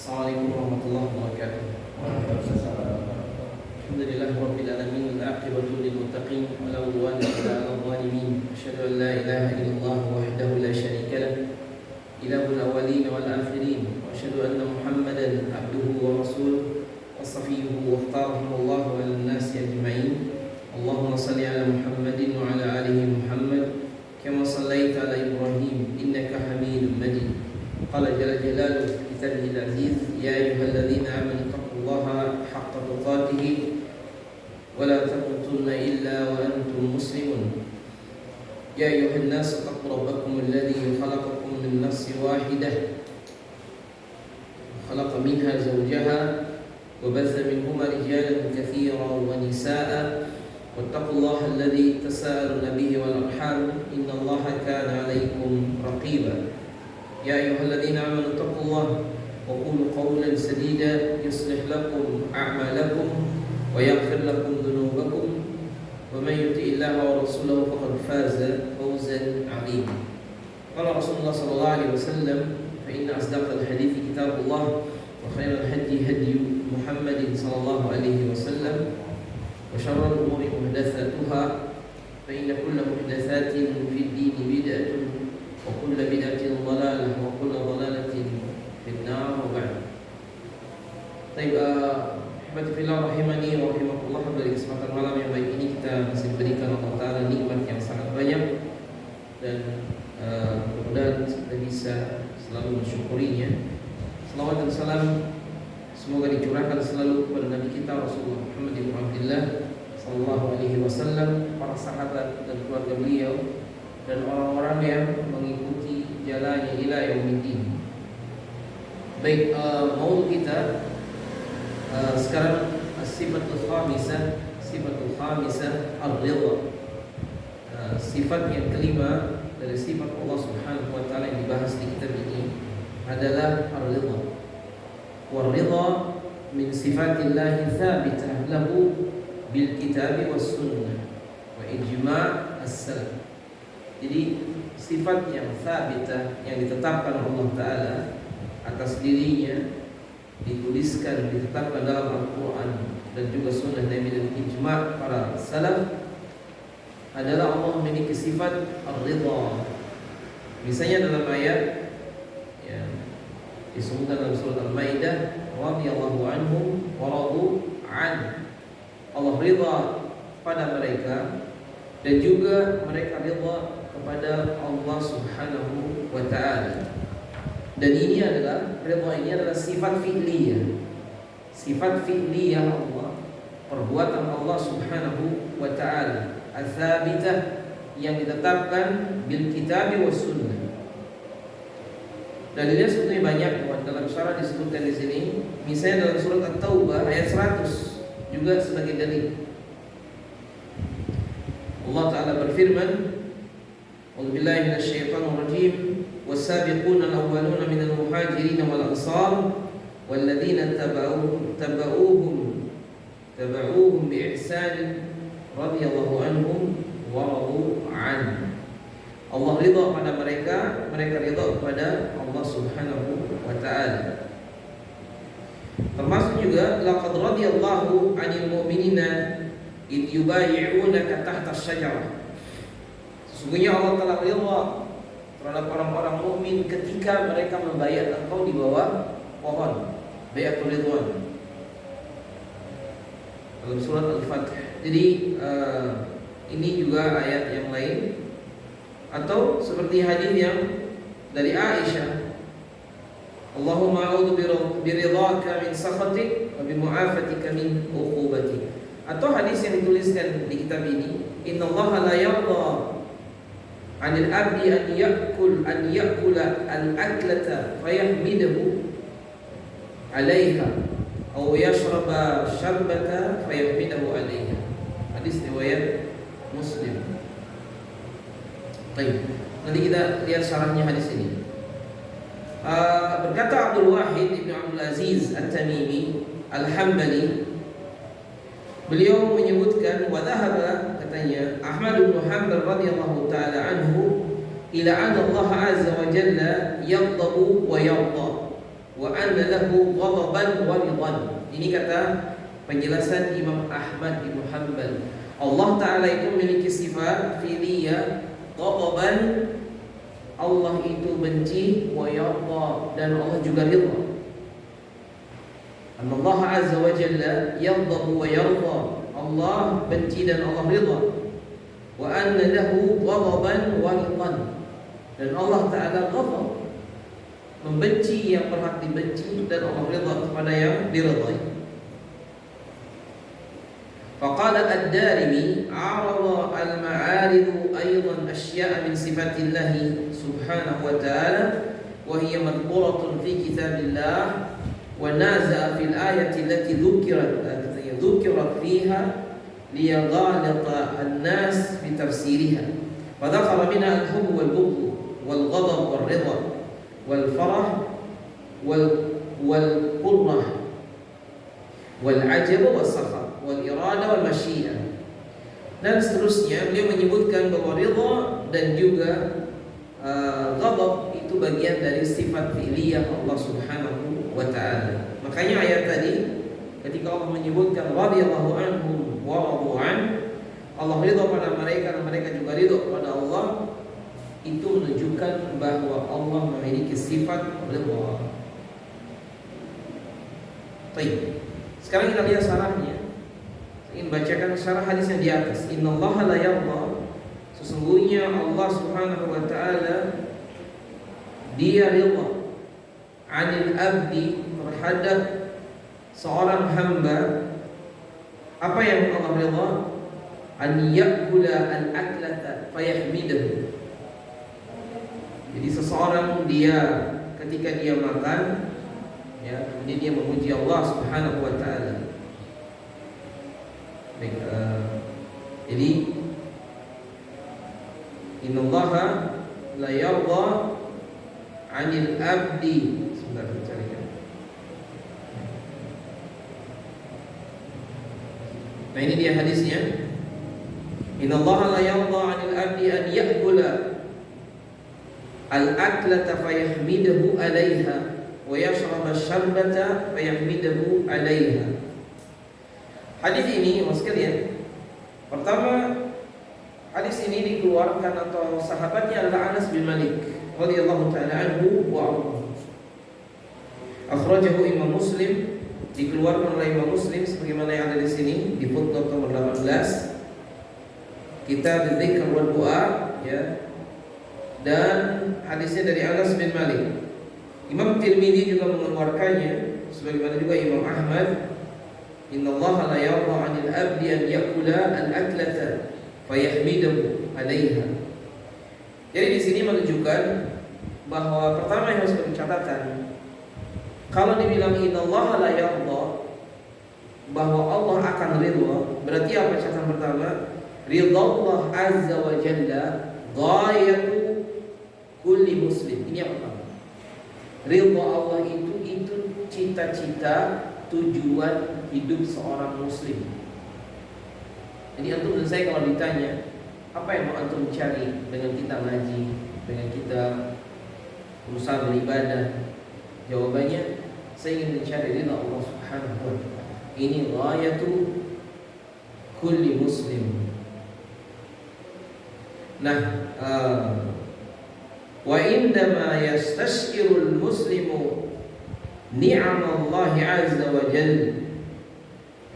Assalamualaikum warahmatullahi wabarakatuh. Alhamdulillahi rabbil alamin wal aqibatu lil muttaqin wa la udwana illa 'alal zalimin. Asyhadu an la ilaha illallah wahdahu la syarika lah, ilahul awwalin wal akhirin. Wa asyhadu anna Muhammadan abduhu wa rasuluhu wa safiyyuhu wa ikhtarahu Allah wal nasi ajma'in. Allahumma shalli ala Muhammadin wa ala alihi Muhammad kama shallaita ala Ibrahim innaka Hamidum Majid. Qala jalla jalaluhu fi kitabihil aziz, ya ayyuhalladzina amanu taqullaha haqqa tuqatih wa la tamutunna illa wa antum muslimun. Ya ayyuhan nas taqu rabbakum alladzi khalaqakum min nafsin wahidah khalaqa minha zawjaha wa batha minhuma rijalan katsiran wa nisaa'a wattaqullaha alladzi tasaaluna bihi wal arham innallaha kana 'alaykum raqiba. Ya ayyuhalladzina amanu taqullaha wa qulu qawlan sadida yuslih lakum a'malakum wa yaghfir lakum dhunubakum wa man yuti'illaha wa rasulahu faqad faza fawzan 'azima. Qala Rasulullah sallallahu alaihi wasallam, fa inna asdaqal hadithi kitabullah wa khairal hadi hadi Muhammadin sallallahu alaihi wasallam wa syarrul umuri muhdatsatuha fa inna kulla muhdatsatin fid dini bid'atun wa kullu bid'atin dhalalah wa kullu dhalalatin fin nar wa ba'd. Baik, hadirin fillah rahimani wa rahimakumullah, pada kesempatan malam yang baik ini kita masih diberikan Allah Ta'ala nikmat yang sangat banyak dan mudah-mudahan kita bisa selalu mensyukurinya. Salawat dan salam semoga dicurahkan selalu kepada Nabi kita Rasulullah Muhammad bin Abdullah sallallahu alaihi wasallam, para sahabat dan keluarga beliau dan orang-orang yang mengikuti jalannya ila yaumiddin. Baik, maudhu kita sekarang sifatul khamisah ar-ridha. Sifat yang kelima dari sifat Allah Subhanahu wa taala yang dibahas di kitab ini adalah ar-ridha. War-ridha min sifatillahi thabitah lahu bil kitabi was sunnah wa ijma' as-salaf. Jadi sifat yang thabitah yang ditetapkan Allah Ta'ala atas dirinya, dituliskan, ditetapkan dalam Al-Quran dan juga sunnah Nabi dan ijma' para salaf, adalah Allah memiliki sifat ar-ridha. Misalnya dalam ayat yang disebutkan dalam surat Al-Maidah, radhiyallahu anhum wa radu an. Allah ridha pada mereka dan juga mereka ridha kepada Allah Subhanahu wa ta'ala. Dan ini adalah ridha, ini adalah sifat fi'liyah. Sifat fi'liyah Allah, perbuatan Allah Subhanahu wa ta'ala, ats-tsabitah, yang ditetapkan bil kitab was sunnah. Dalilnya sebetulnya banyak, dalam syarah disebutkan di sini. Misalnya dalam surat At-Taubah ayat 100 juga sebagai dalil. Allah Ta'ala berfirman, A'udzubillahi minasyaitonir rajim, was-sabiquna al-awwaluna minal muhajirin wal ansar walladzina tabauhum bi ihsan radhiyallahu anhum wa radu an. Allah ridha pada mereka, mereka ridha kepada Allah Subhanahu wa ta'ala. Termasuk juga laqad radiyallahu 'anil mu'minina id yubayyi'unaka tahta asy-syajarah. Sesungguhnya Allah telah ridha terhadap orang-orang mukmin ketika mereka membayar engkau di bawah pohon, bai'atul ridwan, dalam surat Al-Fath. Jadi ini juga ayat yang lain, atau seperti hadis yang dari Aisyah, Allahumma a'udzu biridhaka min sakhatik wa bimu'afatika min 'uqubatik. Atau hadis yang dituliskan di kitab ini, innallaha la yarda 'anil 'abdi an ya'kula al-aklata fayahmidahu 'alaiha aw yashraba syarbata fayahmidahu 'alaiha. Hadis riwayat Muslim. Baik, nanti kita lihat syarahnya hadis ini. Berkata Abdul Wahid Ibn Abdul Aziz At-Tamimi Al-Hambali, beliau menyebutkan, wa dhahaba, katanya, Ahmad bin Hanbal radhiyallahu ta'ala anhu ila anna Allah azza wa jalla yaghdabu wa yarda. wa anna lahu ghadaban wa ridwan. Ini kata penjelasan Imam Ahmad bin Hanbal. Allah Ta'ala itu memiliki sifat fi'liyah, ghadaban, Allah itu benci, wa yarda, dan Allah juga ridha. Allah Azza wa Jalla yaghdab wa yarda, Allah benci dan Allah ridha. Wa anna lahu ghadaban wa ridwan, dan Allah Ta'ala ghadab, membenci yang berhak dibenci, dan Allah ridha kepada yang diridhai. فقال الدارمي عرض المعارض أيضا أشياء من صفات الله سبحانه وتعالى وهي مذكورة في كتاب الله، ونازع في الآية التي ذكرت فيها ليغالط الناس في تفسيرها، فذكر منها الحب والبغض والغضب والرضا والفرح والقرة والعجب والسخط wal-irada wal masyiah, dan seterusnya. Beliau menyebutkan bahwa ridha dan juga ghadab itu bagian dari sifat fi'liyah Allah Subhanahu wa ta'ala. Makanya ayat tadi ketika Allah menyebutkan radhiyallahu anhum wa radu an, Allah ridha pada mereka dan mereka juga ridha kepada Allah, itu menunjukkan bahwa Allah memiliki sifat ridha. Baik, sekarang kita lihat syarahnya. Ingin bacakan syarah hadis yang di atas. Innallaha la yarda, sesungguhnya Allah Subhanahu wa taala Dia ridha 'anil abdi, terhadap seorang hamba. Apa yang Allah ridha? An ya'kula al-aklata fayahmidahu. Jadi seseorang dia ketika dia makan, ya, kemudian dia memuji Allah Subhanahu wa taala. Jadi innallaha la yarda 'anil abdi. Sebentar saya carikan. Nah, ini dia hadisnya. Innallaha la yarda 'anil abdi an ya'kula al-aklata fayahmidahu 'alaiha wa yashraba asy-syarbata fayahmidahu 'alaiha. Hadis ini, Mas sekalian, pertama hadis ini dikeluarkan atau sahabatnya adalah Anas bin Malik radhiyallahu taala anhu wa arda. Akhrajahu Imam Muslim, dikeluarkan oleh Imam Muslim sebagaimana yang ada di sini di footnote nomor 18, Kitab Dzikr wa Du'a, ya. Dan hadisnya dari Anas bin Malik. Imam Tirmidzi juga mengeluarkannya sebagaimana juga Imam Ahmad. Innallaha la yarda 'anil abdi an ya'kula al-aklata fayahmidahu 'alaiha. Jadi di sini menunjukkan bahwa pertama yang harus menjadi catatan, kalau dibilang innallaha la yarda, bahwa Allah akan ridha, berarti apa catatan pertama? Ridha Allah azza wa jalla ghayatu kulli muslim. Ini yang pertama. Ridha Allah itu cita-cita, tujuan hidup seorang muslim. Jadi antum dan saya kalau ditanya, apa yang mau antum cari dengan kita ngaji, dengan kita berusaha beribadah? Jawabannya, saya ingin mencari ridha Allah Subhanahu wa ta'ala. Ini ghayatu kulli muslim. Nah, wa indama yastashirul muslimu ni'amallahi azza wa jalla.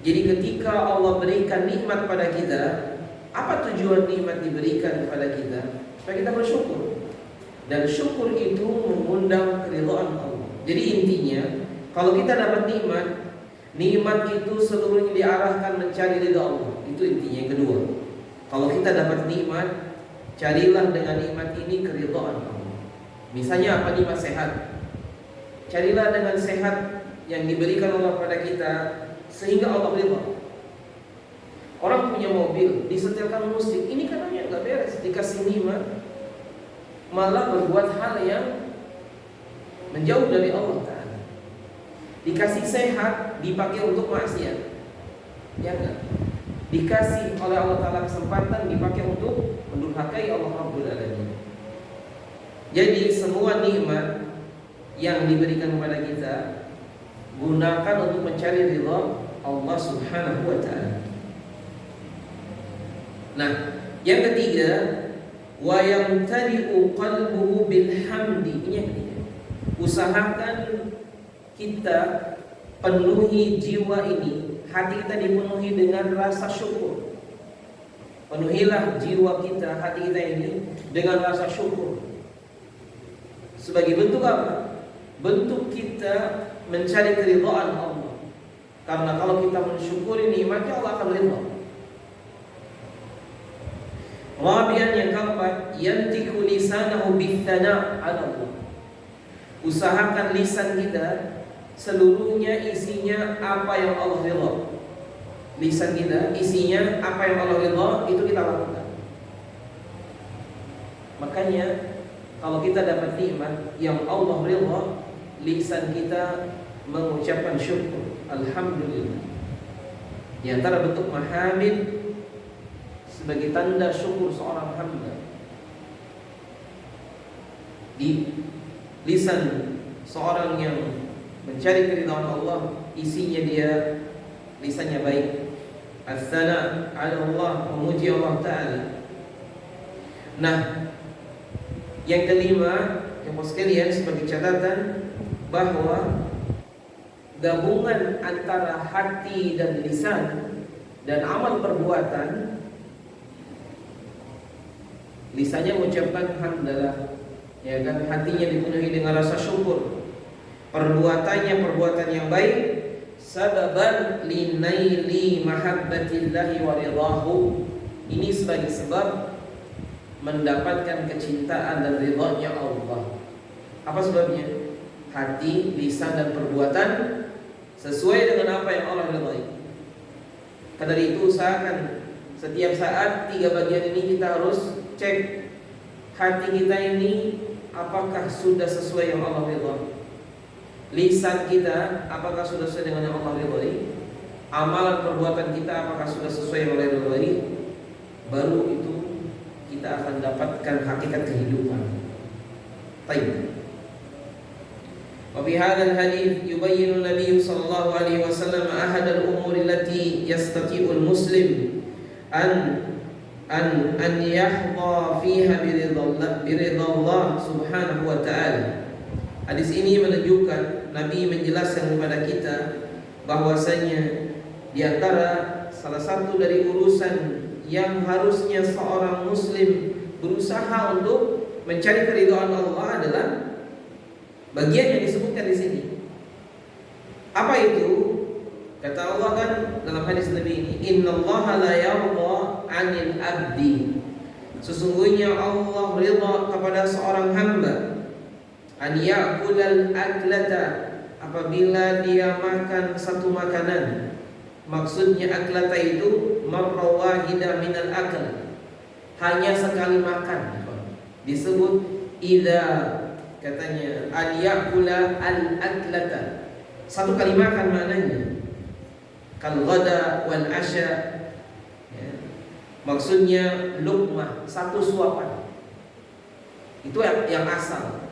Jadi ketika Allah berikan nikmat pada kita, apa tujuan nikmat diberikan kepada kita? Supaya kita bersyukur. Dan syukur itu mengundang keridhaan Allah. Jadi intinya, kalau kita dapat nikmat, nikmat itu seluruhnya diarahkan mencari ridha Allah. Itu intinya yang kedua. Kalau kita dapat nikmat, carilah dengan nikmat ini keridhaan Allah. Misalnya apa? Nikmat sehat. Carilah dengan sehat yang diberikan Allah pada kita sehingga Allah ridha. Orang punya mobil, disetelkan musik, ini katanya nggak beres, dikasih nikmat malah berbuat hal yang menjauh dari Allah Ta'ala. Dikasih sehat, dipakai untuk maksiat, ya enggak? Dikasih oleh Allah Ta'ala kesempatan, dipakai untuk mendurhakai Allah Rabbul Alamin. Jadi semua nikmat yang diberikan kepada kita, gunakan untuk mencari ridha Allah Subhanahu wa taala. Nah, yang ketiga, wa yamtali'u qalbuhu bil hamdi. Ini yang ketiga. Usahakan kita penuhi jiwa ini, hati kita dipenuhi dengan rasa syukur. Penuhilah jiwa kita, hati kita ini dengan rasa syukur. Sebagai bentuk apa? Bentuk kita mencari keridhaan Allah. Karena kalau kita mensyukuri nikmatnya, Allah akan ridha. Rabi'an, yang keempat, yantiku lisanahu bithana 'ala Allah. Usahakan lisan kita seluruhnya isinya apa yang Allah ridha. Lisan kita isinya apa yang Allah ridha, itu kita lakukan. Makanya kalau kita dapat nikmat yang Allah ridha, lisan kita mengucapkan syukur, alhamdulillah. Di antara bentuk mahamid sebagai tanda syukur seorang hamba, di lisan seorang yang mencari keridhaan Allah, isinya dia lisannya baik, as-sana 'ala Allah, memuji Allah Ta'ala. Nah, yang kelima, yang sekalian, sebagai catatan bahwa gabungan antara hati dan lisan dan amal perbuatan, lisannya mengucapkan hamdalah, ya kan, hatinya dipenuhi dengan rasa syukur, perbuatannya perbuatan yang baik, sababan linaili mahabbatillahi wa ridahu. Ini sebagai sebab mendapatkan kecintaan dan ridhanya Allah. Apa sebabnya? Hati, lisan dan perbuatan sesuai dengan apa yang Allah ridhai. Karena itu usahakan setiap saat 3 bagian ini kita harus cek hati kita ini apakah sudah sesuai yang Allah ridhai. Lisan kita apakah sudah sesuai dengan yang Allah ridhai. Amalan perbuatan kita apakah sudah sesuai yang Allah ridhai. Baru itu kita akan dapatkan hakikat kehidupan. Baik. Wa fi hadzal hadits yubayyinu Nabi sallallahu alaihi wasallam ahad al-umur allati yastati'u al-muslim an yahdha fiha biridallah subhanahu wa ta'ala. Hadis ini menunjukkan, Nabi menjelaskan kepada kita bahwasanya di antara salah satu dari urusan yang harusnya seorang muslim berusaha untuk mencari keridhaan Allah adalah bagian yang disebutkan di sini. Apa itu? Kata Allah kan dalam hadis Nabi ini, innallaha la yarda 'anil abdi. Sesungguhnya Allah ridha kepada seorang hamba an ya'kulal aklata, apabila dia makan satu makanan. Maksudnya aklata itu marra wahida minal akal, hanya sekali makan. Disebut idza, katanya al ya'kula al aklata, satu kali makan maknanya. Kal ghada wal asya, ya. Maksudnya luqmah, satu suapan. Itu yang asal.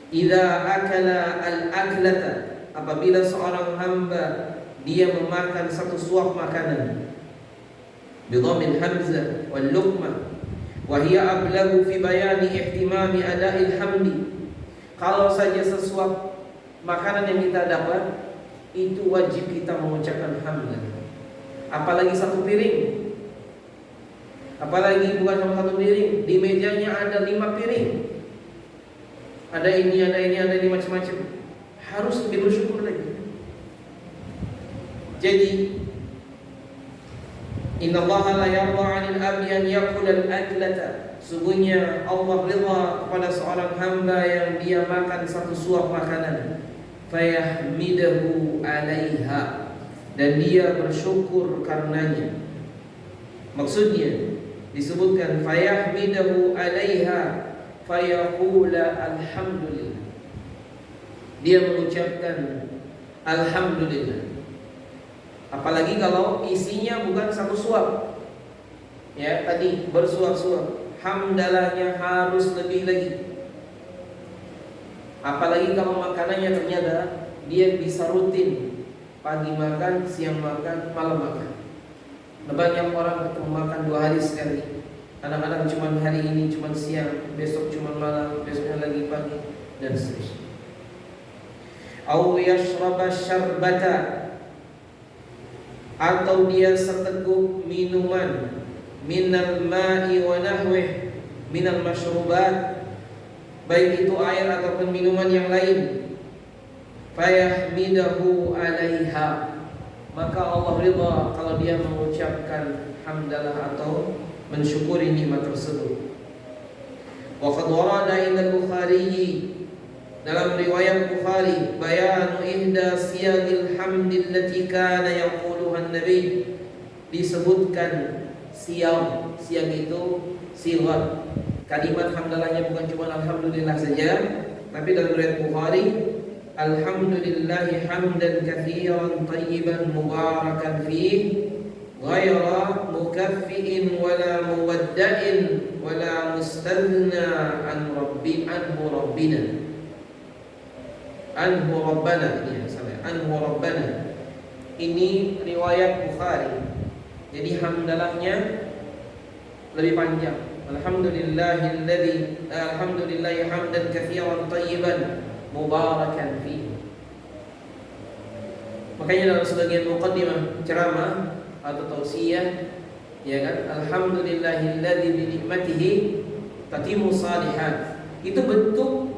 Idza akala al aklata, apabila seorang hamba dia memakan satu suap makanan, bidhammil hamzah wal luqmah, wa hiya ablagu fi bayani ihtimami ada'il hamdi. Kalau saja sesuap makanan yang kita dapat, itu wajib kita mengucapkan hamdalah. Apalagi satu piring, apalagi bukan cuma satu piring, di mejanya ada 5 piring, ada ini macam-macam, harus lebih bersyukur lagi. Jadi innallaha la yarda 'anil 'abdi an ya'kula al-aklata. Sungguhnya Allah ridha kepada seorang hamba yang dia makan satu suap makanan, fayahmidahu 'alaiha, dan dia bersyukur karenanya. Maksudnya disebutkan fayahmidahu 'alaiha fayaqula alhamdulillah. Dia mengucapkan alhamdulillah. Apalagi kalau isinya bukan satu suap, ya tadi bersuap-suap, hamdalahnya harus lebih lagi. Apalagi kalau makanannya ternyata dia bisa rutin, pagi makan, siang makan, malam makan. Banyak orang ketemu makan 2 hari sekali. Kadang-kadang cuma hari ini cuma siang, besok cuma malam, besoknya lagi pagi, dan seterusnya. Au yashraba syarbata, atau dia seteguk minuman, minal ma'i wa nahwih, minal masyrubat, baik itu air ataupun minuman yang lain, fayahmidahu 'alaiha, maka Allah ridha kalau dia mengucapkan hamdalah atau mensyukuri nikmat tersebut. Wa qad warada inda Bukhari, dalam riwayat Bukhari, bayanu ihda siyagil hamdi allati kana yaquluha an-nabi, disebutkan siang itu sigat. Kalimat hamdalahnya bukan cuma alhamdulillah saja, tapi dalam riwayat Bukhari, alhamdulillahi hamdan katsiran tayyiban mubarakan fih, ghayra mukaffiin wala muwadda'in wala mustaghna anhu rabbana. Ini riwayat Bukhari. Jadi hamdalahnya lebih panjang. Alhamdulillahi hamdan katsiran tayyiban mubarakan fi. Makanya dalam sebagian muqaddimah ceramah atau tausiah, ya kan, alhamdulillahilladzi bi ni'matihi tatimmu shalihat. Itu bentuk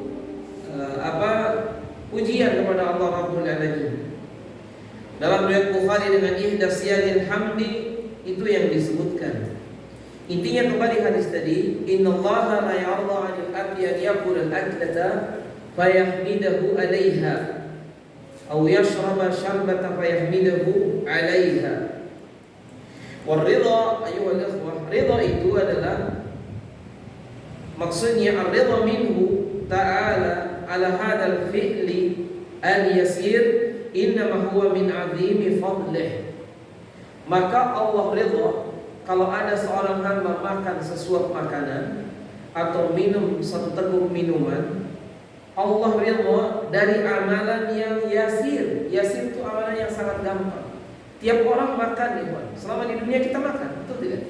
pujian kepada Allah Rabbul Alamin. Dalam riwayat Bukhari dengan ihda siyagil hamdi itu yang disebutkan. Intinya kembali hadis tadi, innallaha la yarda 'anil 'abdi an yaqula al-aklata fayahmidahu 'alaiha aw yashraba syarbata fayahmidahu 'alaiha. War-ridha ayyuhal ikhwah, ridha itu adalah maksudnya ar-ridha minhu ta'ala ala hadzal fi'li al-yasir innama huwa min 'azimi fadlih. Maka Allah ridha kalau ada seorang hamba makan sesuap makanan atau minum satu teguk minuman, Allah ridha dari amalan yang yasir. Yasir itu amalan yang sangat gampang. Tiap orang makan, ikhwan. Selama di dunia kita makan, betul tidak?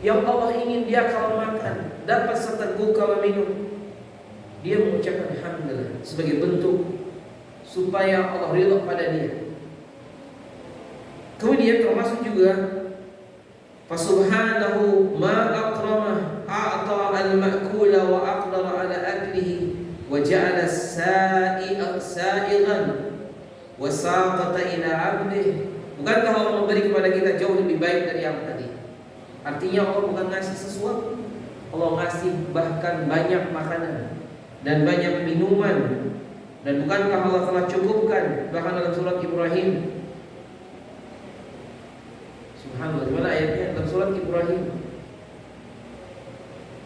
Yang Allah ingin dia kalau makan dapat seteguk, kalau minum dia mengucapkan alhamdulillah sebagai bentuk supaya Allah ridha pada dia. Kemudian termasuk juga fasubhanahu ma akramah a'ta al-ma'kula wa aqdara ala aklihi wa ja'ala sa'igan wa saqata ila 'abdihi. Bukankah Allah memberi kepada kita jauh lebih baik dari yang tadi? Artinya Allah bukan ngasih sesuatu, Allah ngasih bahkan banyak makanan dan banyak minuman. Dan bukankah Allah telah cukupkan bahkan dalam surat Ibrahim, subhanallah, mana ayatnya? Dalam surat Ibrahim,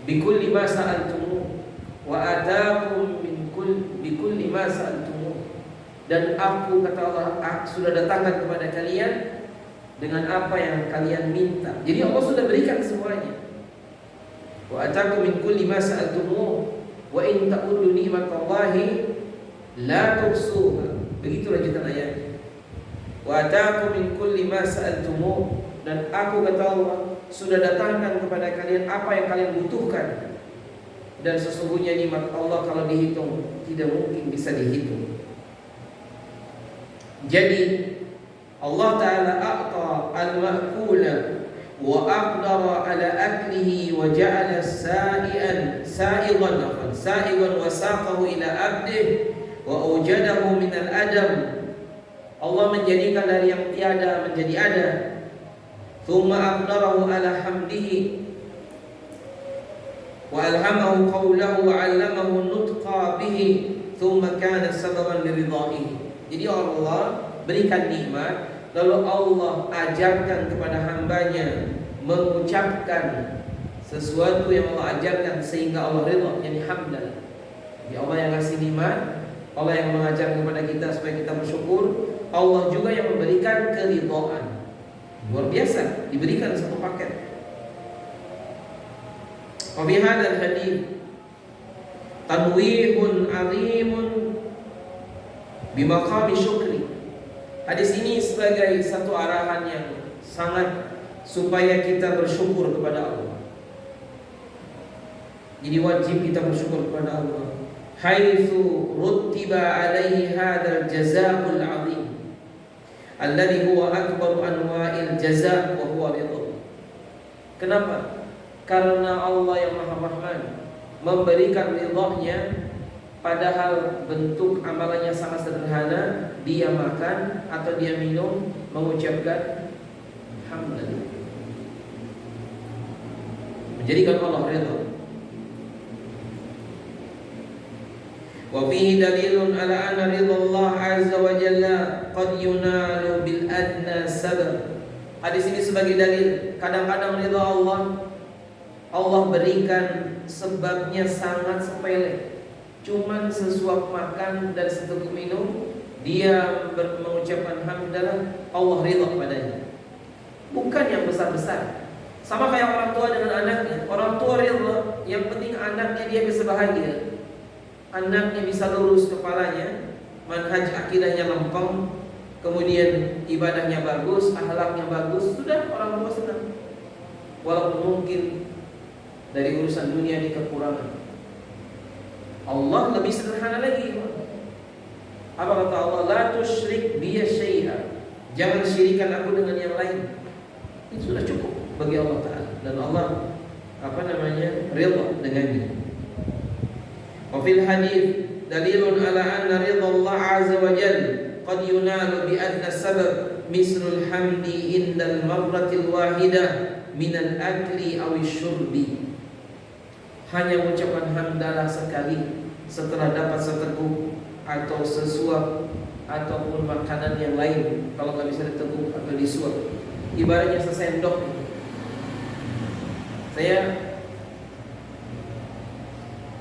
bikulli ma sa'altumu wa atakum bikulli ma sa'altumu. Dan aku, kata Allah, sudah datangkan kepada kalian dengan apa yang kalian minta. Jadi Allah sudah berikan semuanya. Wa atakum min kulli ma sa'altumu wa in ta'uddu ni'matallahi la tuhsuha. Begitu lanjutan ayat. Wa atakum min kulli ma sa'altumu, dan aku, kata Allah, sudah datangkan kepada kalian apa yang kalian butuhkan. Dan sesungguhnya nikmat Allah kalau dihitung tidak mungkin bisa dihitung. Jadi Allah Ta'ala a'ta al-ma'kula wa aqdara ala aklihi wa ja'ala sa'igan wa saqahu ila abdih wa ujadahu min al-adam. Allah menjadikan dari yang tiada menjadi ada. Thumma aqdarahu ala hamdihi wa alhamahu qawlahu wa 'allamahu nutqa bihi thumma kana sababan liridha'ihi. Jadi Allah berikan nikmat, lalu Allah ajarkan kepada hambanya mengucapkan sesuatu yang Allah ajarkan sehingga Allah ridha, yani hamdalah. Jadi Allah yang ngasih nikmat, Allah yang mengajar kepada kita supaya kita bersyukur, Allah juga yang memberikan keridhaan. Luar biasa, diberikan satu paket. Wa bi hadzal hadits tanwihun azimun bimaqami syukri. Hadis ini sebagai satu arahan yang sangat supaya kita bersyukur kepada Allah. Jadi wajib kita bersyukur kepada Allah. Haitsu rutiba alaihi hadzal jazaa'ul 'azim alladhi huwa akbaru anwa'il jazaa' wa huwa ridha. Kenapa? Karena Allah yang Maha Rahman memberikan ridha-Nya, padahal bentuk amalannya sangat sederhana. Dia makan atau dia minum mengucapkan alhamdulillah, menjadikan Allah ridha. Wa fihi dalilun ala anna ridha Allah azza wa jalla qad yunalu bil adna sabab. Hadis ini sebagai dalil kadang-kadang ridha Allah berikan sebabnya sangat sepele. Cuman sesuap makan dan seteguk minum dia mengucapkan hamdalah, Allah ridha padanya. Bukan yang besar-besar. Sama kayak orang tua dengan anaknya. Orang tua ridha, yang penting anaknya dia bisa bahagia. Anaknya bisa lurus kepalanya, manhaj akidahnya lempeng, kemudian ibadahnya bagus, akhlaknya bagus, sudah orang tua senang. Walaupun mungkin dari urusan dunia dia kekurangan. Allah lebih sederhana lagi. Apa kata Allah? La tusyrik biya syai'a. Jangan syirikan aku dengan yang lain. Itu sudah cukup bagi Allah Ta'ala. Dan Allah ridha dengannya. Wa fil hadits dalilun ala anna ridha Allah azza wa jalla qad yunalu bi adna sabab mislul hamdi indal marratil wahidah minal akli aw syurbi. Hanya mengucapkan hamdalah sekali setelah dapat seteguk atau sesuap ataupun makanan yang lain. Kalau nggak bisa diteguk atau disuap, ibaratnya sesendok. Saya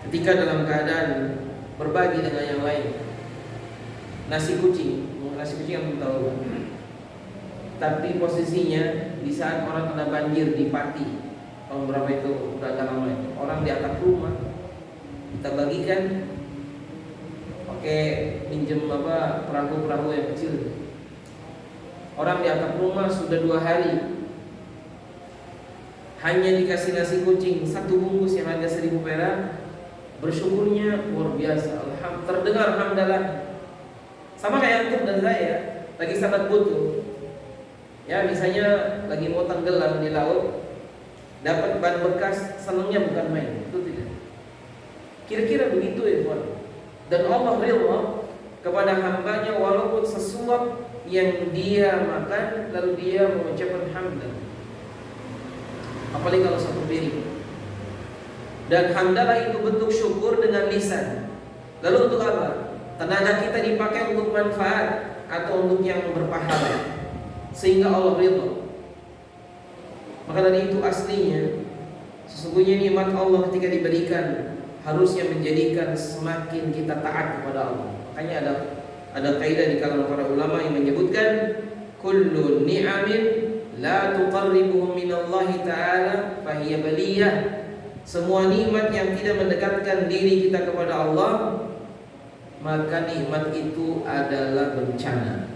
ketika dalam keadaan berbagi dengan yang lain, nasi kucing yang tahu. Tapi posisinya di saat orang kena banjir di Pati tahun berapa itu, udah agak lama itu, orang di atap rumah kita bagikan pakai minjem perahu yang kecil. Orang di atap rumah sudah 2 hari hanya dikasih nasi kucing 1 bungkus yang harga 1.000 perak. Bersyukurnya luar biasa. Terdengar hamdalah. Sama kayak antum dan saya lagi sangat butuh. Ya, misalnya lagi mau tenggelam di laut, dapat ban bekas, senangnya bukan main. Itu tidak. Kira-kira begitu ya, Tuhan. Dan Allah ridha kepada hambanya walaupun sesuap yang dia makan lalu dia mengucapkan hamdalah. Apalagi kalau 1 piring. Dan hamdalah itu bentuk syukur dengan lisan. Lalu untuk apa? Tenaga kita dipakai untuk manfaat atau untuk yang berpahala, sehingga Allah ridha. Maka dari itu aslinya sesungguhnya nikmat Allah ketika diberikan harusnya menjadikan semakin kita taat kepada Allah. Makanya ada kaidah di kalangan para ulama yang menyebutkan kullu ni'amin la tuqarribuhu minallahi ta'ala fahiya baliyah. Semua nikmat yang tidak mendekatkan diri kita kepada Allah, maka nikmat itu adalah bencana.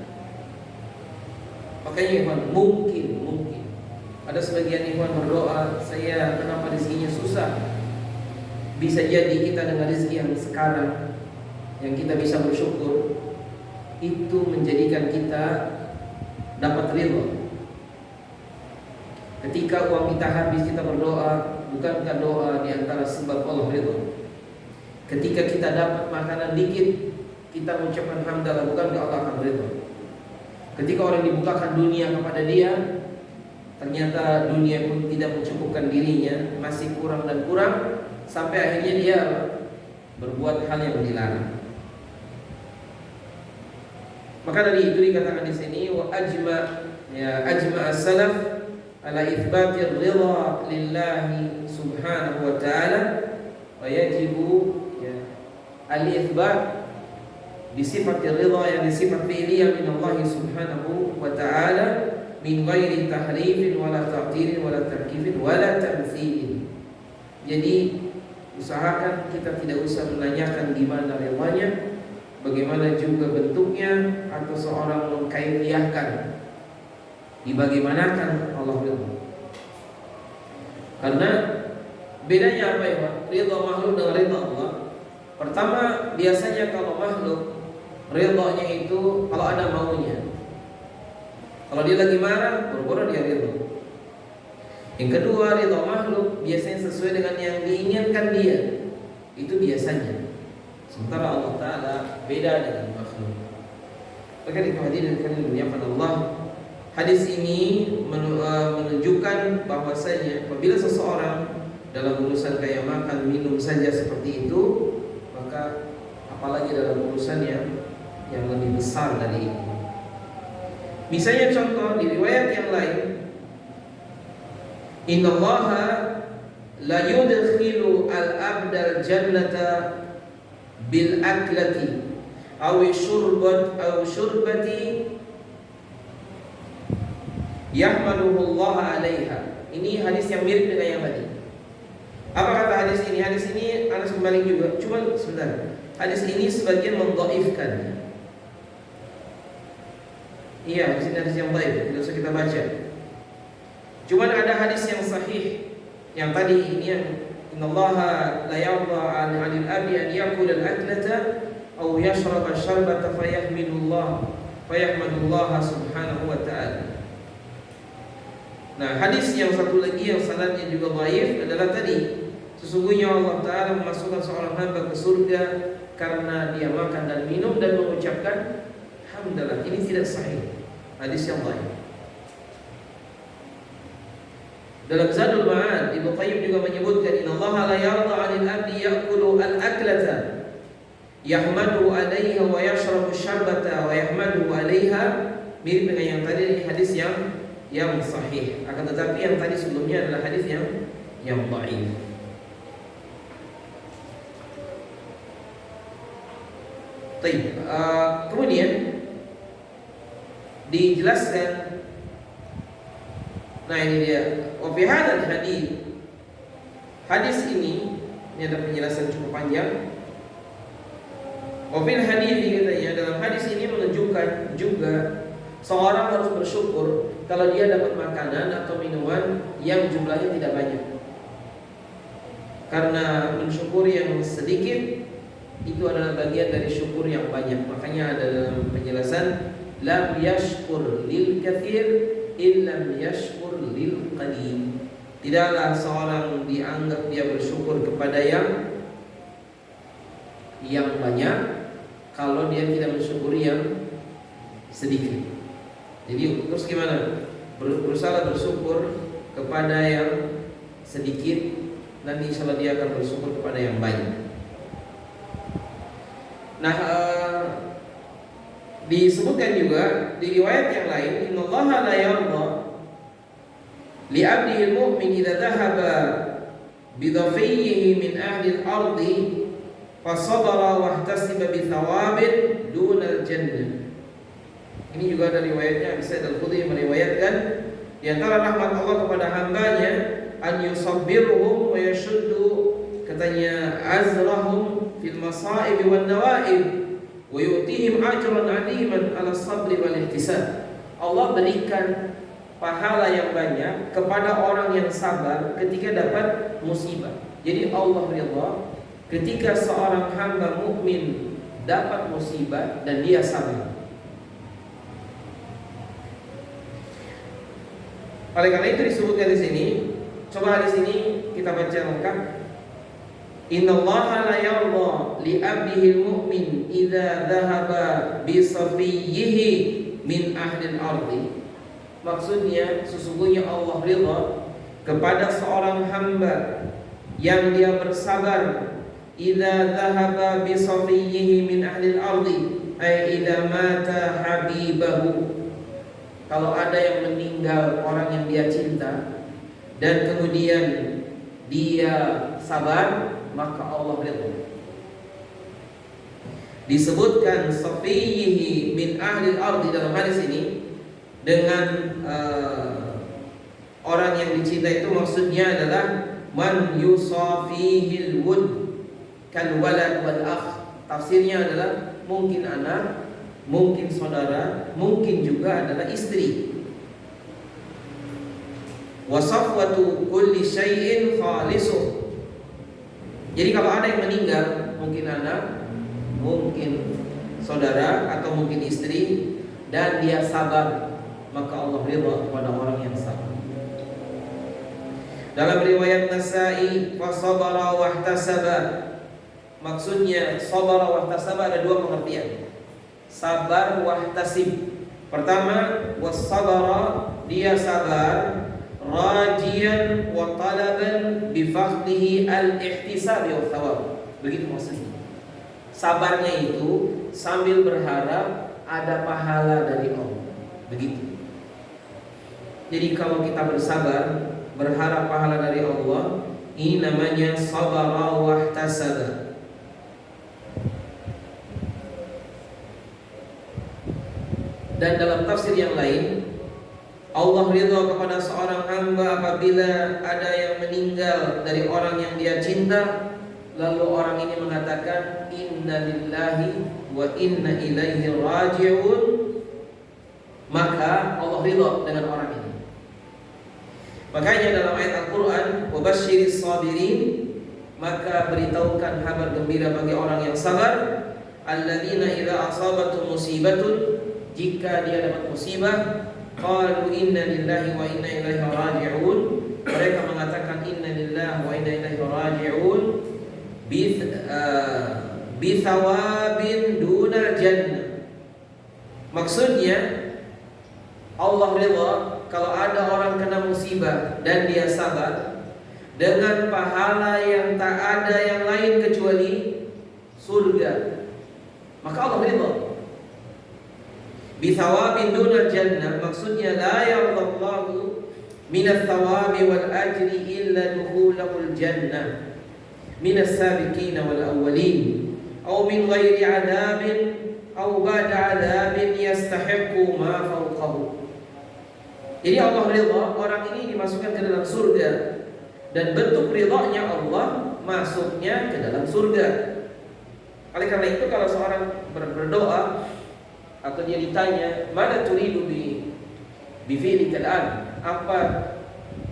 Makanya ikhwan, mungkin ada sebagian ikhwan berdoa, saya kenapa rezekinya susah. Bisa jadi kita dengan rezeki yang sekarang yang kita bisa bersyukur, itu menjadikan kita dapat ridha. Ketika uang kita habis kita berdoa, bukankah doa di antara sebab Allah ridha? Ketika kita dapat makanan dikit, kita mengucapkan hamdalah, bukankah Allah akan ridha? Ketika orang dibukakan dunia kepada dia, ternyata dunia pun tidak mencukupkan dirinya, masih kurang dan kurang, sampai akhirnya dia berbuat hal yang dilarang. Maka dari itu dikatakan di sini wa ajma as-salaf ala itsbatir ridha lillahi subhanahu wa ta'ala wa yajibu al-itsbat bi sifatir ridha yang sifat fi'liyah min Allah subhanahu wa ta'ala min ghairi tahrifin wala ta'tilin wala tarkifin wala tamthilin. Jadi usahakan kita tidak usah menanyakan di mana ridhanya, bagaimana juga bentuknya, atau seorang mengkaifiahkan dibagaimanakan Allah ridha. Karena bedanya apa ya Pak? Ridha makhluk dengan ridha Allah. Pertama, biasanya kalau makhluk ridhanya itu kalau ada maunya. Kalau dia lagi marah, boro-boro dia ridha. Yang kedua, ridha makhluk biasanya sesuai dengan yang diinginkan dia. Itu biasanya. Sementara Allah Ta'ala beda dengan makhluk. Maka hadirin kalian dimuliakan Allah, hadis ini menunjukkan bahwasanya apabila seseorang dalam urusan kayak makan minum saja seperti itu, maka apalagi dalam urusan yang lebih besar dari itu. Misalnya contoh di riwayat yang lain, innallaha la yudkhilu al-abdal jannata bil aklati aw syurbati yahmaduhu Allah 'alaiha. Ini hadis yang mirip dengan yang tadi. Apa kata hadis ini? Hadis ini Anas bin Malik juga. Cuma sebentar. Hadis ini sebagian mendhaifkan. Iya, di sini hadis yang dhaif, tidak usah kita baca. Cuma ada hadis yang sahih. Yang tadi ini yang innallaha la yarda 'anil abdi an yakula al-aklata aw yashraba syarbata fayahmadullah subhanahu wa ta'ala. Nah, hadis yang satu lagi yang sanadnya juga dhaif adalah tadi, sesungguhnya Allah Ta'ala memasukkan seorang hamba ke surga karena dia makan dan minum dan mengucapkan hamdalah. Ini tidak sahih, hadis yang dhaif. Dalam Zadul Ma'ad, Ibnu Qayyim juga menyebutkan innallaha la yarda 'anil abdi ya'kulu al-aklata yahmadu 'alaiha wa yashrabu syarbata wa yahmadu 'alaiha. Mirip dengan yang tadi, hadis yang sahih. Akan tetapi yang tadi sebelumnya adalah hadis yang dhaif. Baik, kemudian dijelaskan. Nah, ini dia. Wa fi hadzal hadis ini ada penjelasan cukup panjang. Wa fil hadis katanya, dalam hadis ini menunjukkan juga seorang harus bersyukur kalau dia dapat makanan atau minuman yang jumlahnya tidak banyak. Karena mensyukuri yang sedikit itu adalah bagian dari syukur yang banyak. Makanya ada dalam penjelasan, lam yashkur lil katsir illam yashkur lil qalil. Tidaklah seorang dianggap dia bersyukur kepada yang banyak kalau dia tidak mensyukuri yang sedikit. Jadi terus gimana? Berusaha bersyukur kepada yang sedikit, nanti insya Allah dia akan bersyukur kepada yang banyak. Nah, disebutkan juga di riwayat yang lain, innallaha la yarda li 'abdihi al-mu'min idza dhahaba bi dhafiyhi min ahli al-ardi fa sabara wa ihtasiba bi thawabin duna al-jannah. Ini juga ada riwayatnya. Bisa Al-Khudri meriwayatkan di antara rahmat Allah kepada hambanya an yusabbirhum wa yashuddu, katanya, azrahum fil masa'ib wan nawaib wa yu'tihim ajran 'aziman 'ala sabri wal ihtisab. Allah berikan pahala yang banyak kepada orang yang sabar ketika dapat musibah. Jadi Allah ridha ketika seorang hamba mukmin dapat musibah dan dia sabar. Oleh karena itu disebutkan di sini, coba di sini kita baca lengkap. Innallaha la yarda li 'abdihi al-mu'min idza dhahaba bi safiyhi min ahli al-ardi. Maksudnya sesungguhnya Allah ridha kepada seorang hamba yang dia bersabar idza dhahaba bi safiyhi min ahli al-ardi, ay idza mata habibahu. Kalau ada yang meninggal orang yang dia cinta dan kemudian dia sabar, maka Allah ridha. Disebutkan safiyihi min ahli al-ardi dalam hadis ini dengan orang yang dicinta itu maksudnya adalah man yusafihil wud kal walad wal akh. Tafsirnya adalah mungkin anak, mungkin saudara, mungkin juga adalah istri. Wa safwatu kulli syai'in khalisu. Jadi kalau ada yang meninggal, mungkin anak, mungkin saudara, atau mungkin istri, dan dia sabar, maka Allah ridha kepada orang yang sabar. Dalam riwayat Nasa'i, fa sabara wahtasaba. Maksudnya sabara wahtasaba ada dua pengertian. Sabar wahtasib. Pertama, was-sabara, dia sabar, rajian wa talaban bi faqdihi al-ihtisab wa thawab. Begitu maksudnya. Sabarnya itu sambil berharap ada pahala dari Allah. Begitu. Jadi kalau kita bersabar, berharap pahala dari Allah, ini namanya sabara wahtasaba. Dan dalam tafsir yang lain, Allah ridha kepada seorang hamba apabila ada yang meninggal dari orang yang dia cinta, lalu orang ini mengatakan inna lillahi wa inna ilaihi raji'un, maka Allah ridha dengan orang ini. Makanya dalam ayat Al-Quran, wa basyiris sabirin, maka beritahukan kabar gembira bagi orang yang sabar, alladzina idza asabatu musibatun, jika dia dapat musibah, qalu inna lillahi wa inna ilaihi raji'un, mereka mengatakan inna lillahi wa inna ilaihi raji'un bi thawabin dunal jannah. Maksudnya Allah ridha kalau ada orang kena musibah dan dia sabar dengan pahala yang tak ada yang lain kecuali surga, maka Allah ridha. Bi thawabin dunal jannah, maksudnya la yardallahu minat thawabi wal ajri illa dukhulul jannah minas sabiqin wal awwalin aw min ghairi adabin aw ba'da adabin yastahiqqu ma fawqahu. Jadi Allah ridha orang ini dimasukkan ke dalam surga, dan bentuk ridhanya Allah masuknya ke dalam surga. Oleh karena itu kalau seorang berdoa atau dia ditanya, mana turidu bi fi'likal an, apa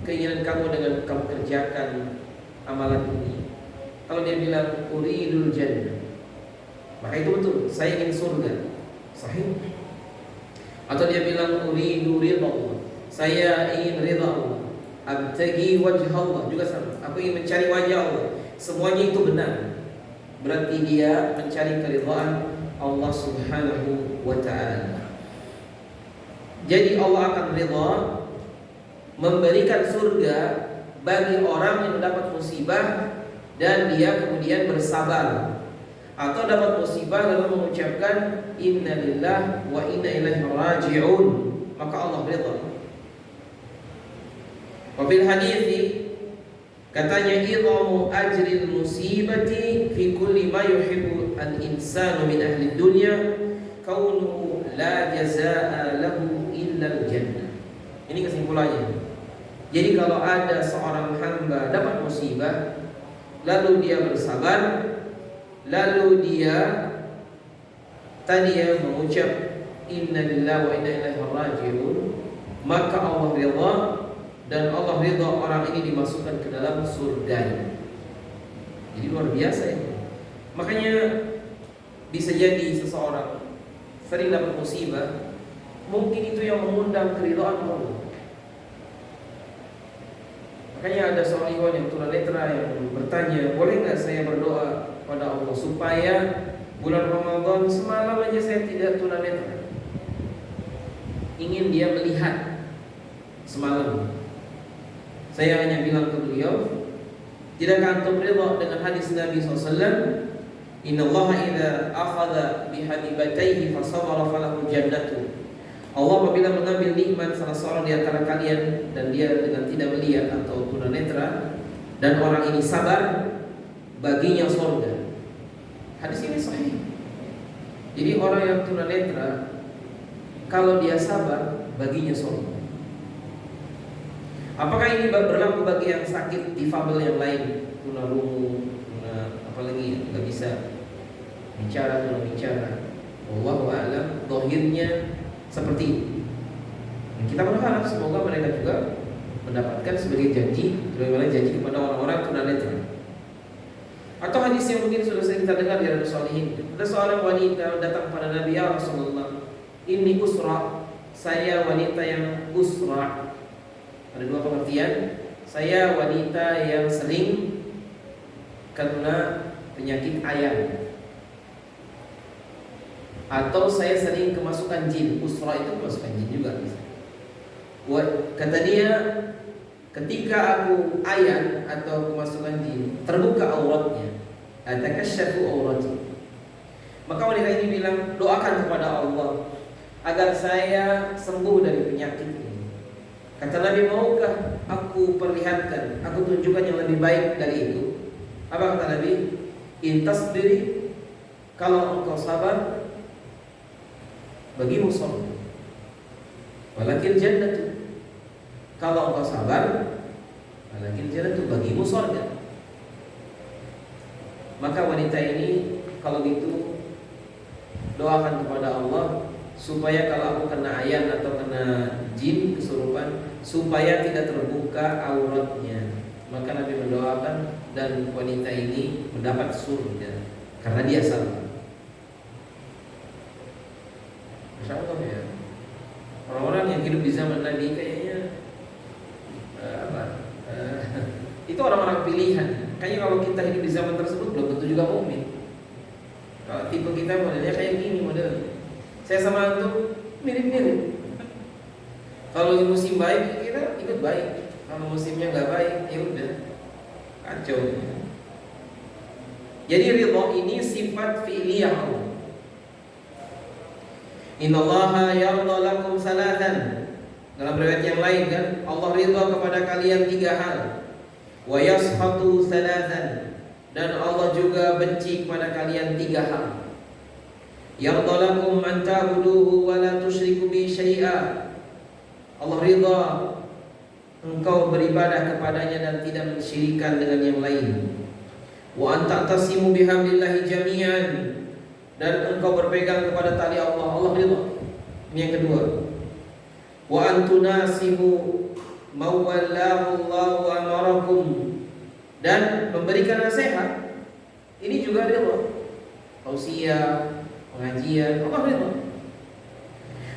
keinginan kamu dengan kamu kerjakan amalan ini? Kalau dia bilang uridul jannah, maka itu betul, saya ingin surga. Sahih. Atau dia bilang uridu ridha Allah, saya ingin ridha Allah. Abtagi wajh Allah, juga sama, aku ingin mencari wajah Allah. Semuanya itu benar. Berarti dia mencari keridhaan Allah Subhanahu wa ta'ala. Jadi Allah akan ridha memberikan surga bagi orang yang mendapat musibah dan dia kemudian bersabar, atau dapat musibah lalu mengucapkan inna lillahi wa inna ilaihi raji'un, maka Allah ridha. Wa fil hadithi, katanya idhamu ajril musibati fi kulli ma yuhibbu al-insanu min ahli dunya kaunuhu la jazaa'a lahu illa al-jannah. Ini kesimpulannya. Jadi kalau ada seorang hamba dapat musibah, lalu dia bersabar, lalu dia tadi mengucap inna lillahi wa inna ilaihi raji'un, maka Allah ridha, dan Allah ridha orang ini dimasukkan ke dalam surga. Jadi luar biasa ya. Makanya bisa jadi seseorang sering dapat musibah, mungkin itu yang mengundang keridhaan Allah. Makanya ada seorang ikhwan yang tunanetra yang bertanya, boleh nggak saya berdoa pada Allah supaya bulan Ramadan semalam aja saya tidak tunanetra, ingin dia melihat semalam. Saya hanya bilang ke beliau, tidakkah antum ridha dengan hadis Nabi SAW, inna Allah idza akhadha bihabibatayhi fasabara falahu jannatu. Allah apabila mengambil nikmat salah seorang di antara kalian dan dia dengan tidak melihat atau tunanetra, dan orang ini sabar, baginya surga. Hadis ini sahih. Jadi orang yang tunanetra, kalau dia sabar, baginya surga. Apakah ini berlaku bagi yang sakit, difabel yang lain, tunarungu, apalagi nggak bisa bicara, tunabicara? Wallahu a'lam. Zahirnya seperti itu. Dan kita berharap semoga mereka juga mendapatkan sebagai janji, sebagaimana janji kepada orang-orang tunanetra. Atau hadis yang mungkin sudah sering kita dengar dari Rasulullah. Ada seorang wanita datang pada Nabi, ya Rasulullah, ini usra, saya wanita yang usra. Ada dua pengertian. Saya wanita yang sering kena penyakit ayan, atau saya sering kemasukan jin. Usra itu kemasukan jin juga bisa. Kata dia, ketika aku ayan atau kemasukan jin, terbuka auratnya, atakasyafu aurati. Maka wanita ini bilang, doakan kepada Allah agar saya sembuh dari penyakit ini. Kata Nabi, maukah aku perlihatkan, aku tunjukkan yang lebih baik dari itu? Apa kata Nabi? Intas diri, kalau engkau sabar, bagimu surga. Walakin jannatu, kalau engkau sabar, walakin jannatu, bagimu surga. Maka wanita ini kalau gitu doakan kepada Allah supaya kalau aku kena ayan atau kena jin kesurupan, supaya tidak terbuka auratnya. Maka Nabi mendoakan dan wanita ini mendapat surga karena dia sabar. Masya Allah ya. Orang-orang yang hidup di zaman Nabi kayaknya itu orang-orang pilihan. Kayaknya kalau kita hidup di zaman tersebut belum tentu juga mukmin. Kalau tipe kita modelnya kayak gini modelnya. Saya sama itu mirip-mirip. Kalau musim baik kita ikut baik. Kalau musimnya nggak baik, ya udah kacau. Jadi ridha ini sifat fi'liyah Allah. Innallaha yarda lakum salatan. Dalam riwayat yang lain kan, Allah ridha kepada kalian 3 hal. Wa yaskhatu salatan. Dan Allah juga benci kepada kalian 3 hal. Yarda lakum an ta'buduhu wa la tusyriku bi syai'a. Allah ridha engkau beribadah kepadanya dan tidak mensyirikkan dengan yang lain. Wa an ta'tasimu bihablillahi jami'an. Dan engkau berpegang kepada tali Allah. Allah ridha. Ini yang kedua. Wa an tunasibu mawallahu Allahu amarakum. Dan memberikan nasihat. Ini juga ridha. Tausiah, pengajian, Allah ridha.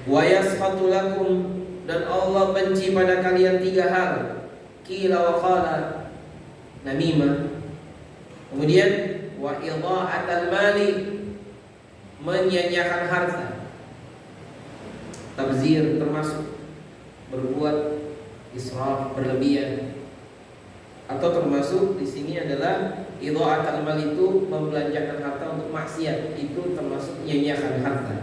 Wa yasfatu lakum, dan Allah benci pada kalian 3 hal. Qila wa qala, namimah. Kemudian wa idha'atal mali, menyia-nyiakan harta. Tabzir termasuk berbuat israf, berlebihan. Atau termasuk di sini adalah idha'atal mali, itu membelanjakan harta untuk maksiat, itu termasuk menyia-nyiakan harta.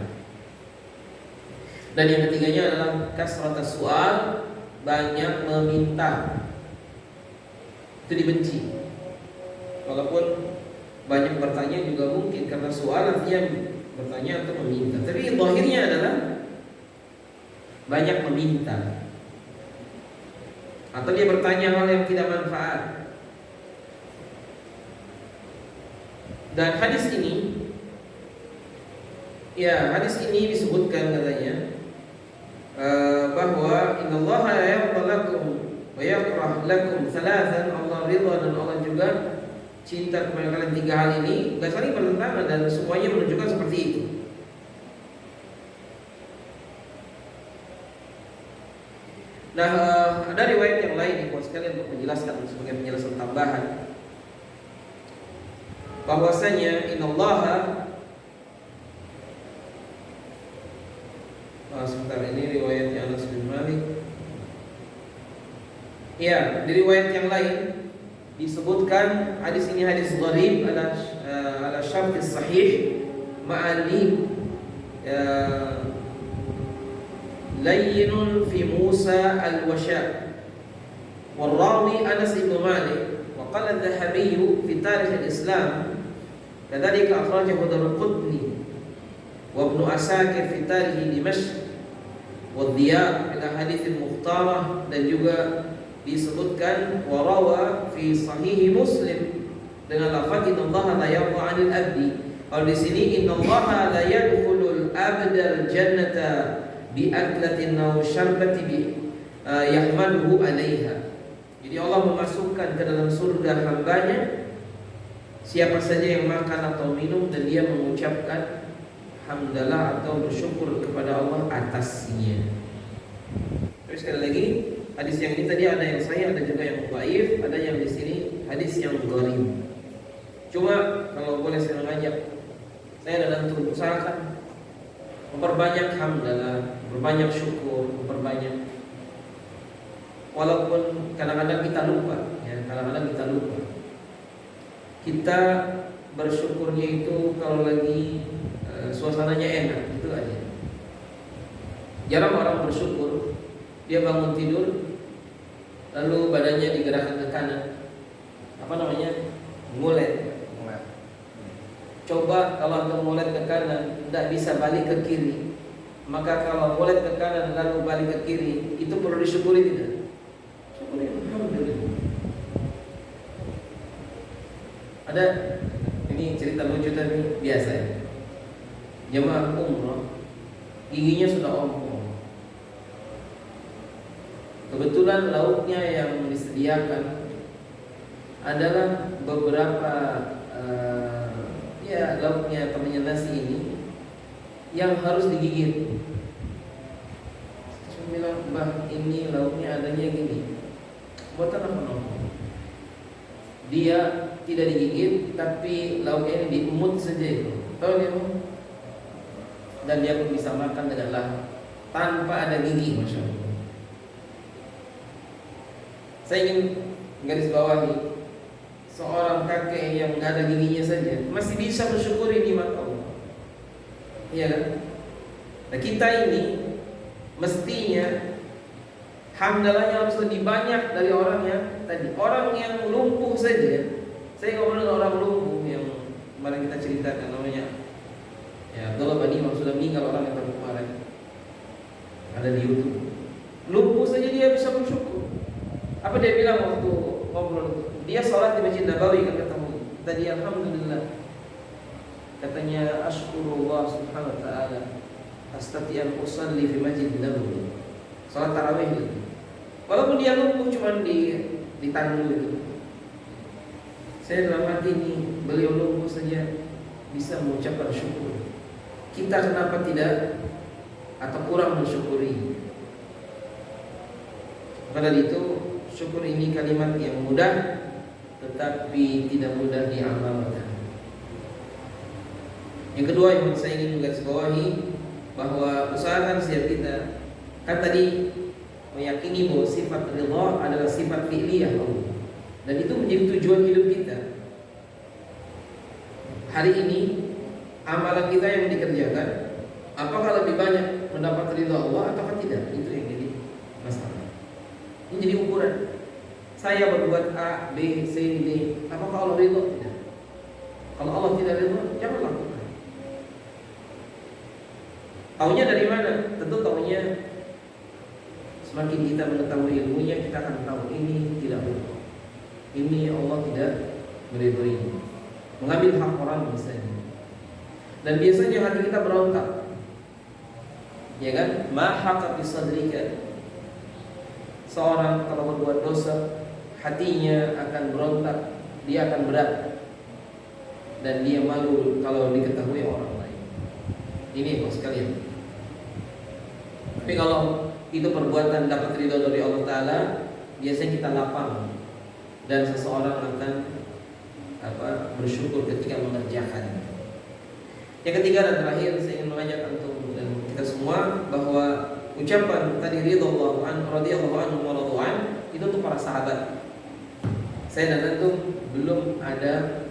Dan yang ketiganya adalah kasratus su'al, banyak meminta. Itu dibenci. Walaupun banyak bertanya juga mungkin, karena soal artinya bertanya atau meminta. Tapi zahirnya adalah banyak meminta. Atau dia bertanya hal yang tidak manfaat. Dan hadis ini, ya hadis ini disebutkan katanya bahwa innallaha yarda lakum wa yakrah lakum thalathan. Allah ridha dan Allah juga cinta kepada kalian 3 hal ini. Gak saling bertentangan dan semuanya menunjukkan seperti itu. Nah, ada riwayat yang lain buat sekalian untuk menjelaskan sebagai penjelasan tambahan bahwasanya innallaha, sebentar, ini riwayatnya Anas bin Malik. Ya, di riwayat yang lain disebutkan hadis ini hadis gharib ala syart sahih ma'ali layyinun fi Musa al-Washa. Warawi Anas bin Malik wa qala al-Dhahabi fi tarikh al-Islam kadzalika akhrajahu Darqutni wa Ibnu Asakir fi tarikh Dimashq wa Dhiya ila hadits al-Mukhtarah, dan juga disebutkan warawa fi sahih Muslim dengan lafaz innallaha la yarda 'anil abdi. Kalau di sini innallaha la yadkhulul abdal jannata bi aklatin aw syarbati bi yahmaduhu 'alaiha. Jadi Allah memasukkan ke dalam surga hambanya siapa saja yang makan atau minum dan dia mengucapkan hamdalah atau bersyukur kepada Allah atasnya. Terus sekali lagi, hadis yang ini tadi ada yang sahih, ada juga yang dhaif, ada yang di sini hadis yang gharib. Cuma kalau boleh saya mengajak, saya dan antum usahakan memperbanyak hamdalah, memperbanyak syukur, memperbanyak. Walaupun kadang-kadang kita lupa, ya, kadang-kadang kita lupa. Kita bersyukurnya itu kalau lagi suasananya enak, itu aja. Jarang orang bersyukur dia bangun tidur lalu badannya digerakkan ke kanan, apa namanya, ngulet. Coba kalau antum ngulet ke kanan tidak bisa balik ke kiri, maka kalau ngulet ke kanan lalu balik ke kiri, itu perlu disyukuri tidak? Syukuri, alhamdulillah. Ada ini cerita lucu tapi biasa ya. Jemaah umroh giginya sudah ompong. Kebetulan lauknya yang disediakan adalah beberapa lauknya temannya nasi ini yang harus digigit. Saya bilang, "Mbah, ini lauknya adanya gini." Buatan apa nomor? Dia tidak digigit tapi lauknya ini diemut saja itu. Tahu dia mau? Dan dia pun bisa makan dengan lahap tanpa ada gigi, masya Allah. Saya ingin garis bawahi seorang kakek yang nggak ada giginya saja masih bisa mensyukuri nikmat Allah. Iya kan? Nah kita ini mestinya hamdalahnya harus lebih banyak dari orang yang tadi. Orang yang lumpuh saja. Saya ngobrol dengan orang lumpuh yang kemarin kita ceritakan namanya, ya Abdullah Bani Imam, sudah meninggal orang yang kemarin, ada di YouTube. Lumpuh saja dia bisa bersyukur. Apa dia bilang waktu ngobrol? Dia sholat di Masjid Nabawi kan ketemu. Tadi alhamdulillah. Katanya asykurullah subhanahu wa ta'ala astati an usalli fi Masjid Nabawi. Sholat tarawih gitu. Walaupun dia lumpuh cuma di tangan gitu. Saya dalam hati ini beliau lumpuh saja bisa mengucapkan syukur. Kita kenapa tidak atau kurang mensyukuri? Maka dari itu syukur ini kalimat yang mudah tetapi tidak mudah diamalkan. Yang kedua yang saya ingin menggarisbawahi bahwa usahakan setiap kita kan tadi meyakini bahwa sifat ridha adalah sifat fi'liyah Allah dan itu menjadi tujuan hidup kita. Hari ini amalan kita yang dikerjakan apakah lebih banyak mendapat ridha Allah atau tidak? Itu yang jadi masalah. Ini jadi ukuran. Saya berbuat A, B, C, D, apakah Allah ridha? Tidak. Kalau Allah tidak ridha, jangan lakukan. Taunya dari mana? Tentu taunya semakin kita mengetahui ilmunya, kita akan tahu ini tidak benar. Ini Allah tidak meridhoi. Mengambil hak orang misalnya. Dan biasanya hati kita berontak. Ya kan? Ma haqa fi sadrika. Seorang kalau berbuat dosa, hatinya akan berontak, dia akan berat. Dan dia malu kalau diketahui orang lain. Ini bos sekalian. Tapi kalau itu perbuatan dapat ridho dari Allah Ta'ala, biasanya kita lapang. Dan seseorang akan bersyukur ketika mengerjakan. Yang ketiga dan terakhir, saya ingin mengajak antum dan kita semua bahwa ucapan tadi ridho Allah radhiyallahu anhu wa radwan itu untuk para sahabat. Saya dan antum belum ada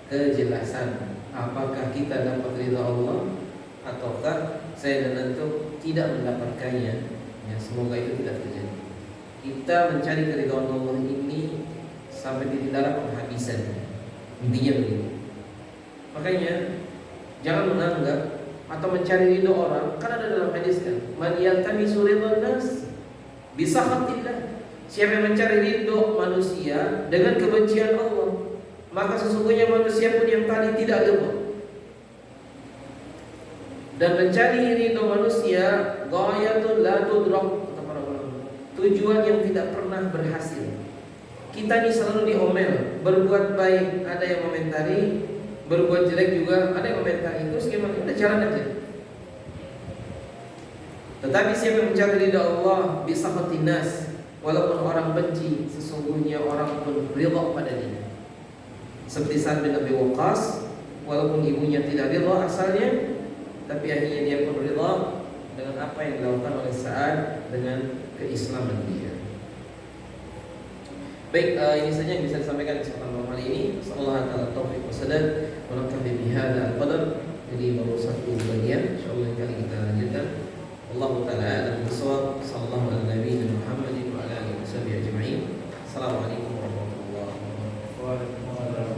kejelasan apakah kita dapat ridho Allah ataukah saya dan antum tidak mendapatkannya. Ya, semoga itu tidak terjadi. Kita mencari keridhaan Allah ini sampai di dalam penghabisan. Intinya begitu. Makanya jangan menganggap atau mencari ridho orang, kan ada dalam hadis kan, man yaltamisu ridwan nas bi sakhatillah Siapa yang mencari ridho manusia dengan kebencian Allah, maka sesungguhnya manusia pun yang tadi tidak ridho. Dan mencari ridho manusia ghayatul la tudrak, kata para ulama, tujuan yang tidak pernah berhasil. Kita ini selalu diomel, berbuat baik ada yang komentari, berbuat jelek juga ada yang komentari. Terus gimana? Udah jalan aja. Tetapi siapa yang mencari ridha Allah bisa nas, walaupun orang benci, sesungguhnya orang pun ridha padanya. Seperti Sa'ad bin Abi Waqqas, walaupun ibunya tidak ridha asalnya, tapi akhirnya dia pun ridha dengan apa yang dilakukan oleh Sa'ad dengan keislaman dia. Baik, ini saja yang bisa disampaikan di kesempatan malam hari ini. Sallallahu alaihi taufiq wasadad wa naktafi bihadza al-qadar. Jadi baru satu bagian, insyaallah kali kita lanjutkan. Wallahu taala a'lam bissawab. Sallallahu ala nabiyina Muhammadin wa ala alihi washabihi ajma'in. Assalamualaikum warahmatullahi wabarakatuh.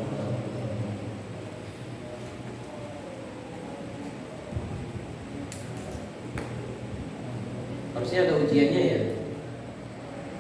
Harusnya ada ujiannya ya.